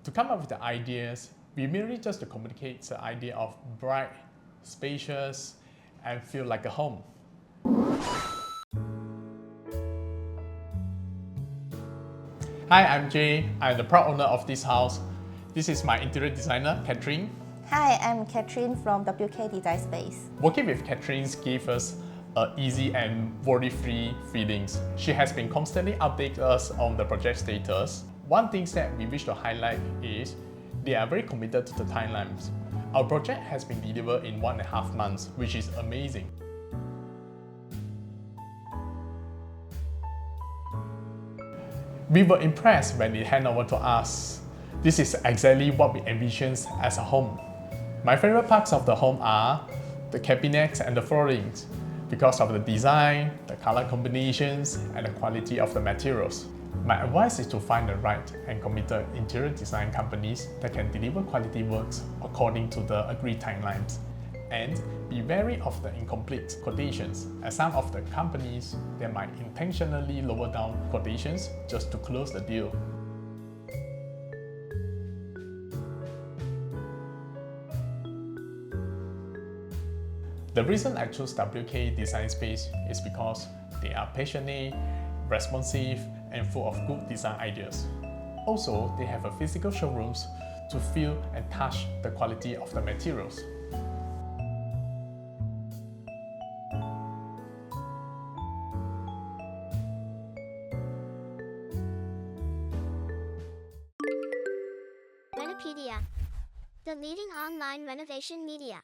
To come up with the ideas, we merely just to communicate the idea of bright, spacious, and feel like a home. Hi, I'm Jay. I'm the proud owner of this house. This is my interior designer, Catherine. Hi, I'm Catherine from WK Design Space. Working with Catherine gave us easy and worry-free feelings. She has been constantly updating us on the project status. One thing that we wish to highlight is they are very committed to the timelines. Our project has been delivered in 1.5 months, which is amazing. We were impressed when they hand over to us. This is exactly what we envisioned as a home. My favorite parts of the home are the cabinets and the floorings because of the design, the color combinations, and the quality of the materials. My advice is to find the right and committed interior design companies that can deliver quality works according to the agreed timelines. And be wary of the incomplete quotations, as some of the companies they might intentionally lower down quotations just to close the deal. The reason I chose WK Design Space is because they are passionate, responsive, and full of good design ideas. Also, they have a physical showrooms to feel and touch the quality of the materials. Renopedia, the leading online renovation media.